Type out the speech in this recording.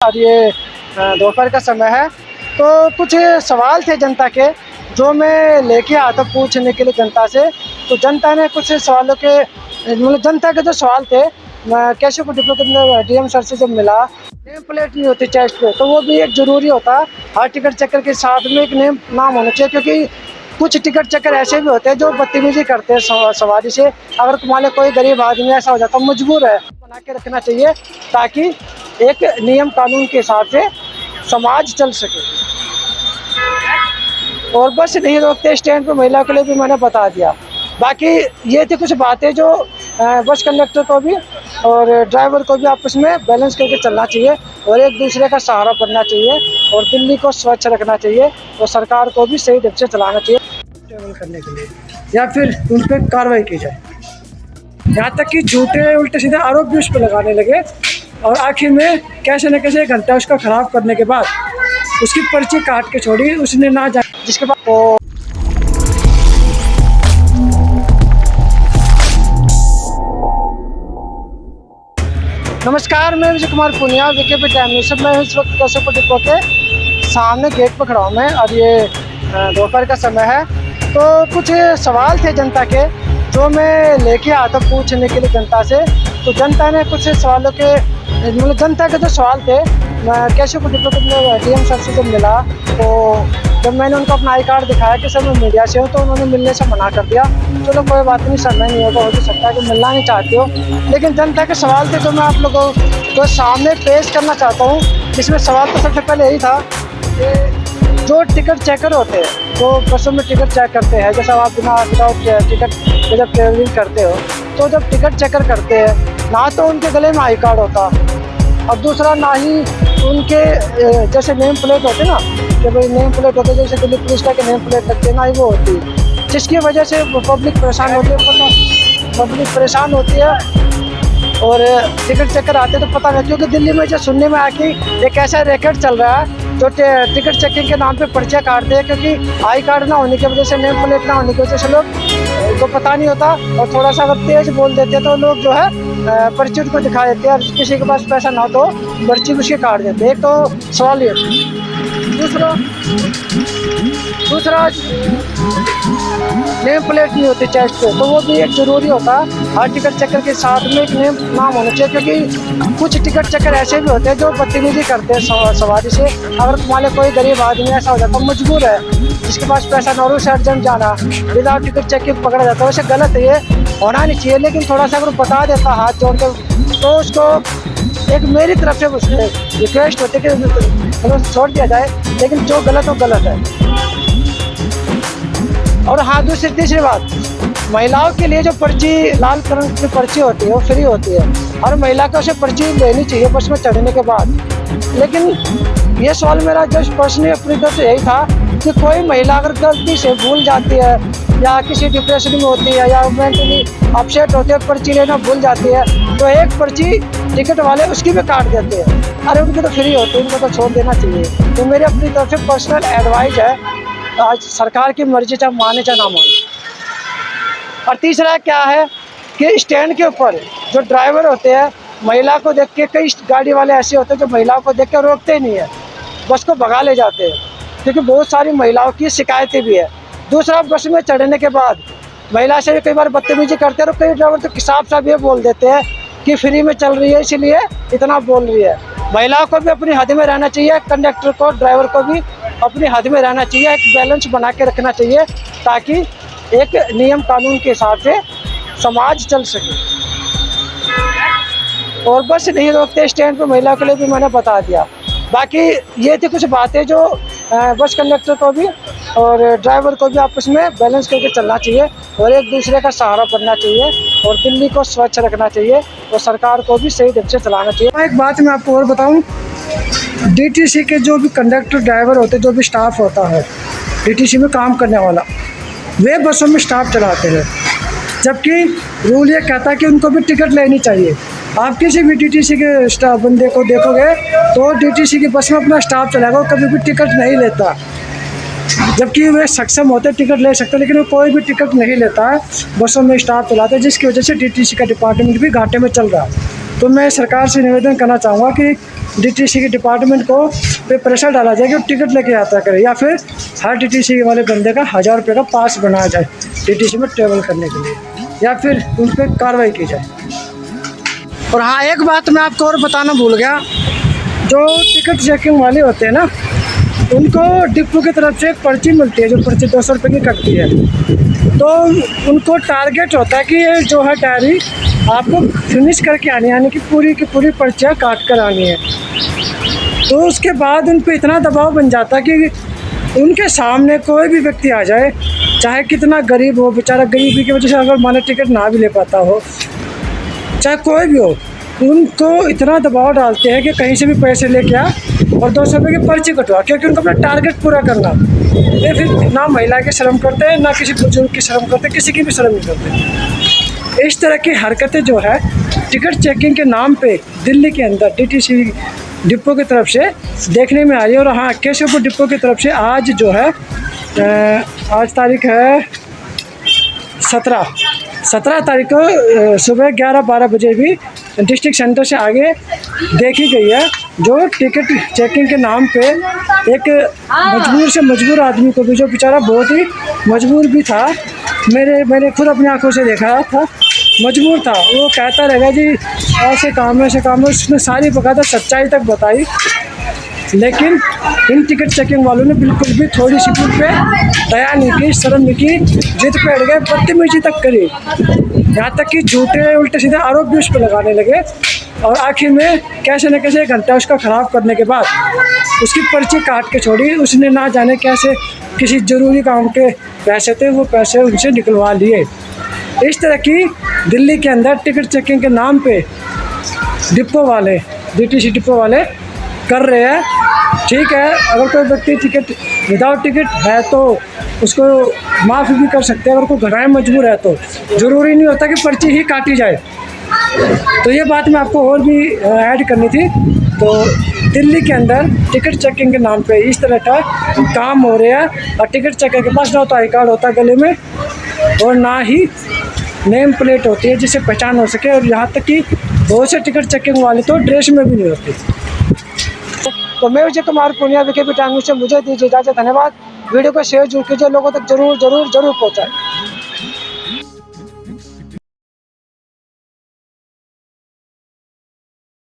और ये दोपहर का समय है, तो कुछ सवाल थे जनता के जो मैं लेके आया था पूछने के लिए जनता से। तो जनता ने कुछ सवालों के मतलब जनता के जो सवाल थे, केशवपुर डिपो के अंदर डीएम सर से जब मिला, नेम प्लेट नहीं होती चेस्ट पे, तो वो भी एक ज़रूरी होता है। हर टिकट चेकर के साथ में एक नाम होना चाहिए, क्योंकि कुछ टिकट चेकर ऐसे भी होते हैं जो बदतमीजी करते हैं सवारी से। अगर मान लो कोई गरीब आदमी ऐसा हो जाता है मजबूर है, बना के रखना चाहिए ताकि एक नियम कानून के हिसाब से समाज चल सके। और बस नहीं रोकते स्टैंड पर महिला के लिए भी मैंने बता दिया। बाकी ये थी कुछ बातें जो बस कंडक्टर को भी और ड्राइवर को भी आपस में बैलेंस करके चलना चाहिए और एक दूसरे का सहारा बनना चाहिए और दिल्ली को स्वच्छ रखना चाहिए और सरकार को भी सही ढंग से चलाना चाहिए ट्रेवल करने के लिए, या फिर उन पर कार्रवाई की जाए। यहाँ तक कि झूठे उल्टे सीधे आरोप भी उस पर लगाने लगे और आखिर में कैसे न कैसे 1 घंटा उसका ख़राब करने के बाद उसकी पर्ची काट के छोड़ी, उसने ना जा जिसके बाद तो नमस्कार, मैं Vijay Kumar Punia, VKP time news. मैं इस वक्त केशवपुर डिपो के सामने गेट पर खड़ा हूँ मैं, और ये दोपहर का समय है। तो कुछ सवाल थे जनता के जो मैं लेके आया था पूछने के लिए जनता से। तो जनता ने कुछ सवालों के मतलब जनता के जो सवाल थे, केशवपुर डिपो के डीएम सर से जब मिला, तो जब मैंने उनको अपना आई कार्ड दिखाया कि सर मैं मीडिया से हूँ, तो उन्होंने मिलने से मना कर दिया। चलो कोई बात नहीं, समय नहीं होगा, हो सकता है कि मिलना नहीं चाहते हो। लेकिन जनता के सवाल थे जो मैं आप लोगों को सामने पेश करना चाहता हूँ। जिसमें सवाल तो सबसे पहले यही था कि जो टिकट चेकर होते हैं, जो बसों में टिकट चेक करते हैं, जैसा आप बिना टिकट जब ट्रेवलिंग करते हो, तो जब टिकट चेकर करते हैं ना तो उनके गले में आई कार्ड होता, और दूसरा ना ही उनके जैसे नेम प्लेट होते ना, कि भाई नेम प्लेट होते जैसे दिल्ली पुलिस का के नेम प्लेट लगते ना ही वो होती, जिसकी वजह से पब्लिक परेशान होती है। पब्लिक परेशान होती है और टिकट चेकर आते तो पता नहीं, क्योंकि दिल्ली में जो सुनने में आया कि एक ऐसा रैकेट चल रहा है जो टिकट चेकिंग के नाम पे पर्चियाँ काटते हैं, क्योंकि आई कार्ड ना होने की वजह से, नेम प्लेट ना होने की वजह से लोग को पता नहीं होता, और थोड़ा सा अगर तेज बोल देते हैं तो लोग जो है पर्ची उनको दिखा देते हैं, और किसी के पास पैसा ना तो पर्ची उसके काट देते हैं। एक तो सवाल ये। दूसरा नेम प्लेट नहीं होती चेस्ट पे, तो वो भी एक ज़रूरी होता है। हर टिकट चेकर के साथ में एक नाम होना चाहिए, क्योंकि कुछ टिकट चेकर ऐसे भी होते हैं जो बदतमीजी करते हैं सवारी से। अगर मान लो कोई गरीब आदमी ऐसा हो जाता है मजबूर है, जिसके पास पैसा ना हो, उसे अर्जेंट जाना, विदाउट टिकट चेकिंग पकड़ा जाता है। वैसे गलत है, ये होना नहीं चाहिए, लेकिन थोड़ा सा अगर बता देता हाथ जोड़ के, तो उसको एक मेरी तरफ से उससे रिक्वेस्ट होती है कि छोड़ दिया जाए, लेकिन जो गलत हो गलत है। और हाँ, तीसरी बात, महिलाओं के लिए जो पर्ची लाल कलर की पर्ची होती है वो फ्री होती है, हर महिला को उसे पर्ची लेनी चाहिए बस में चढ़ने के बाद। लेकिन ये सवाल मेरा जस्ट पर्सनली अपनी तरफ से यही था कि कोई महिला अगर गलती से भूल जाती है या किसी डिप्रेशन में होती है या मेंटली अपसेट होती है, पर्ची लेना भूल जाती है, तो एक पर्ची टिकट वाले उसकी भी काट देते हैं। अरे उनकी तो फ्री होती है, उनको तो छोड़ देना चाहिए। तो मेरी अपनी तरफ से पर्सनल एडवाइस है, आज सरकार की मर्जी चाहे माने चाहे ना माने। और तीसरा क्या है कि स्टैंड के ऊपर जो ड्राइवर होते हैं, महिला को देख के, कई गाड़ी वाले ऐसे होते हैं जो महिलाओं को देख के रोकते ही नहीं है, बस को भगा ले जाते हैं, क्योंकि बहुत सारी महिलाओं की शिकायतें भी है। दूसरा, बस में चढ़ने के बाद महिला से भी कई बार बदतमीजी करते हैं, और कई ड्राइवर तो साफ साफ ये बोल देते हैं कि फ्री में चल रही है इसलिए इतना बोल रही है। महिलाओं को भी अपनी हद में रहना चाहिए, कंडक्टर को, ड्राइवर को भी अपनी हद में रहना चाहिए, एक बैलेंस बना के रखना चाहिए ताकि एक नियम कानून के हिसाब से समाज चल सके। और बस नहीं रोकते स्टैंड पर महिला के लिए भी मैंने बता दिया। बाकी ये थी कुछ बातें जो बस कंडक्टर को भी और ड्राइवर को भी आपस में बैलेंस करके चलना चाहिए और एक दूसरे का सहारा बनना चाहिए और दिल्ली को स्वच्छ रखना चाहिए और सरकार को भी सही ढंग से चलाना चाहिए। एक बात मैं आपको और बताऊं, डीटीसी के जो भी कंडक्टर ड्राइवर होते हैं, जो भी स्टाफ होता है डीटीसी में काम करने वाला, वे बसों में स्टाफ चलाते हैं, जबकि रूल ये कहता है कि उनको भी टिकट लेनी चाहिए। आप किसी भी डीटीसी के स्टाफ बंदे को देखोगे तो डीटीसी की बस में अपना स्टाफ चलाएगा, कभी भी टिकट नहीं लेता, जबकि वे सक्षम होते टिकट ले सकते, लेकिन वो कोई भी टिकट नहीं लेता है, बसों में स्टाफ चलाते हैं, जिसकी वजह से डीटीसी का डिपार्टमेंट भी घाटे में चल रहा है। तो मैं सरकार से निवेदन करना चाहूँगा कि डीटीसी के डिपार्टमेंट को पे प्रेशर डाला जाए कि वो टिकट लेके यात्रा करे, या फिर हर डीटीसी वाले बंदे का 1000 रुपये का पास बनाया जाए डीटीसी में ट्रेवल करने के लिए, या फिर उन पर कार्रवाई की जाए। और हाँ, एक बात मैं आपको और बताना भूल गया, जो टिकट चेकिंग वाले होते हैं ना, उनको डिपो की तरफ से एक पर्ची मिलती है, जो पर्ची 200 रुपये की कटती है। तो उनको टारगेट होता है कि ये जो है डायरी आपको फिनिश करके आनी है, यानी कि पूरी पर्चियाँ काट कर आनी है। तो उसके बाद उन पर इतना दबाव बन जाता है कि उनके सामने कोई भी व्यक्ति आ जाए, चाहे कितना गरीब हो, बेचारा गरीबी की वजह से अगर माने टिकट ना भी ले पाता हो, चाहे कोई भी हो, उनको इतना दबाव डालते हैं कि कहीं से भी पैसे लेके आ और 200 रुपये की पर्ची कटवा, क्योंकि उनको अपना टारगेट पूरा करना। ये फिर ना महिला की शर्म करते हैं, ना किसी बुजुर्ग की शर्म करते, किसी की भी शर्म नहीं करते। इस तरह की हरकतें जो है टिकट चेकिंग के नाम पे दिल्ली के अंदर डीटीसी डिपो की तरफ से देखने में आ रही है। और हाँ, केशवपुर डिपो की तरफ से आज जो है आज तारीख है 17 तारीख को सुबह 11-12 बजे भी डिस्ट्रिक्ट सेंटर से आगे देखी गई है, जो टिकट चेकिंग के नाम पे एक मजबूर से मजबूर आदमी को भी, जो बेचारा बहुत ही मजबूर भी था, मैंने खुद अपनी आंखों से देखा था, मजबूर था, वो कहता रहेगा जी ऐसे काम है। उसने सारी बकायदा सच्चाई तक बताई, लेकिन इन टिकट चेकिंग वालों ने बिल्कुल भी थोड़ी सी उन पे दया नहीं की, शर्म नहीं की, जिद पे अड़ गए, बदतमीजी तक करी, यहाँ तक कि झूठे उल्टे सीधे आरोप भी उस पर लगाने लगे। और आखिर में कैसे न कैसे 1 घंटा उसका ख़राब करने के बाद उसकी पर्ची काट के छोड़ी। उसने ना जाने कैसे किसी ज़रूरी काम के पैसे थे, वो पैसे उनसे निकलवा लिए। इस तरह की दिल्ली के अंदर टिकट चेकिंग के नाम पे डिपो वाले, डीटीसी डिपो वाले कर रहे हैं। ठीक है, अगर कोई व्यक्ति टिकट विदाउट टिकट है तो उसको माफ़ी भी कर सकते हैं, अगर कोई घबराए मजबूर है तो ज़रूरी नहीं होता कि पर्ची ही काटी जाए। तो ये बात मैं आपको और भी ऐड करनी थी। तो दिल्ली के अंदर टिकट चेकिंग के नाम पे इस तरह का काम हो रहा है, और टिकट चेकर के पास ना तो आई कार्ड होता गले में, और ना ही नेम प्लेट होती है जिससे पहचान हो सके। और यहाँ तक कि बहुत से टिकट चेकिंग वाले तो ड्रेस में भी नहीं होते। तो मैं विजय कुमार पुनिया विके टांगू से मुझे दीजिए इजाज़त। धन्यवाद। वीडियो को शेयर जरूर कीजिए, लोगों तक जरूर पहुँचाएं।